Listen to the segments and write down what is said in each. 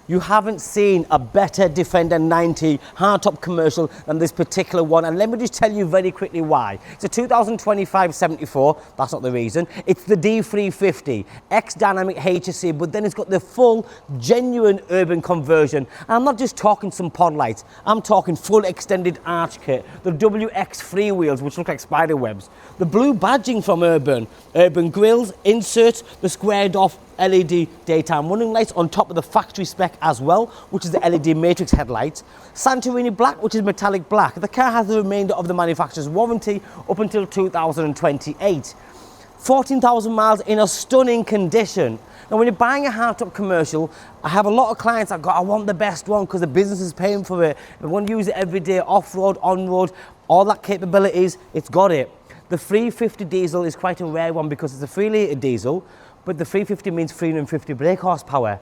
You haven't seen a better Defender 90 hardtop commercial than this particular one, and let me just tell you very quickly why. It's a 2025 74, that's not the reason. It's the D350, X-Dynamic HSE, but then it's got the full, genuine urban conversion. And I'm not just talking some pod lights, I'm talking full extended arch kit, the WX free wheels, which look like spider webs, the blue badging from Urban grills, inserts, the squared off LED daytime running lights on top of the factory spec as well, which is the LED matrix headlights. Santorini black, which is metallic black. The car has the remainder of the manufacturer's warranty up until 2028. 14,000 miles in a stunning condition. Now, when you're buying a hardtop commercial, I have a lot of clients that go, I want the best one because the business is paying for it. I want to use it every day, off-road, on-road, all that capabilities, it's got it. The 350 diesel is quite a rare one because it's a 3-litre diesel, but the 350 means 350 brake horsepower.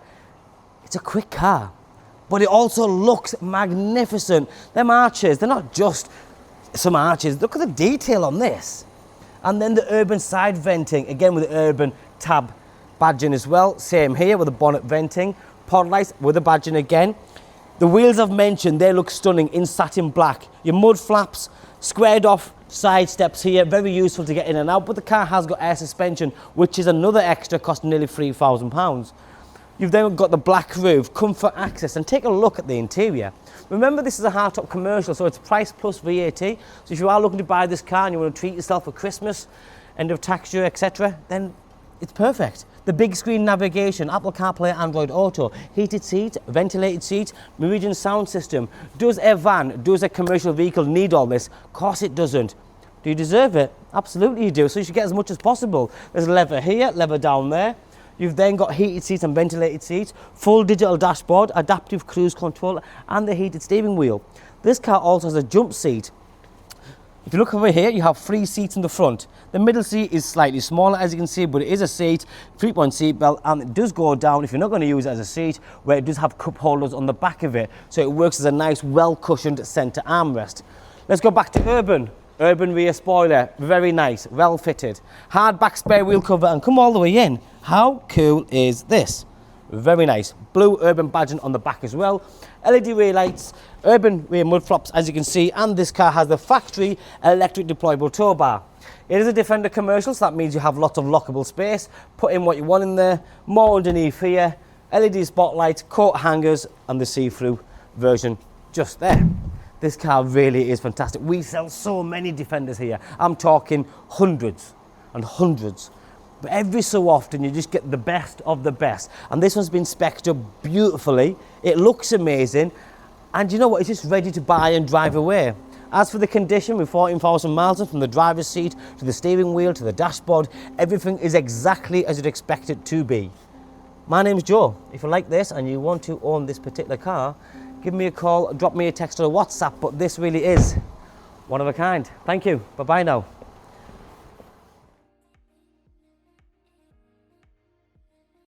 It's a quick car, but it also looks magnificent. Them arches, they're not just some arches. Look at the detail on this. And then the Urban side venting, again with the Urban tab badging as well. Same here with the bonnet venting. Pod lights with the badging again. The wheels I've mentioned, they look stunning in satin black. Your mud flaps, squared off side steps here, very useful to get in and out, but the car has got air suspension, which is another extra, costing nearly £3,000. You've then got the black roof, comfort access, and take a look at the interior. Remember, this is a hardtop commercial, so it's price plus VAT. So if you are looking to buy this car and you want to treat yourself for Christmas, end of tax year, etc., then it's perfect. The big screen navigation, Apple CarPlay, Android Auto, heated seats, ventilated seats, Meridian Sound system. Does a van, does a commercial vehicle need all this? Of course it doesn't. Do you deserve it? Absolutely you do. So you should get as much as possible. There's a lever here, lever down there. You've then got heated seats and ventilated seats, full digital dashboard, adaptive cruise control, and the heated steering wheel. This car also has a jump seat. If you look over here, you have 3 seats in the front. The middle seat is slightly smaller, as you can see, but it is a seat, 3-point seat belt, and it does go down if you're not going to use it as a seat, where it does have cup holders on the back of it, so it works as a nice, well-cushioned centre armrest. Let's go back to Urban. Urban rear spoiler, very nice, well fitted. Hard back spare wheel cover, and come all the way in. How cool is this? Very nice. Blue Urban badging on the back as well. LED rear lights, Urban rear mud flaps, as you can see, and this car has the factory electric deployable Towbar. It is a Defender commercial, so that means you have lots of lockable space. Put in what you want in there. More underneath here. LED spotlights, coat hangers, and the see-through version just there. This car really is fantastic. We sell so many Defenders here. I'm talking hundreds and hundreds. But every so often you just get the best of the best. And this one's been spec'd up beautifully. It looks amazing. And you know what? It's just ready to buy and drive away. As for the condition, with 14,000 miles in, from the driver's seat to the steering wheel to the dashboard, everything is exactly as you'd expect it to be. My name's Joe. If you like this and you want to own this particular car, give me a call, drop me a text or a WhatsApp, but this really is one of a kind. Thank you. Bye-bye now.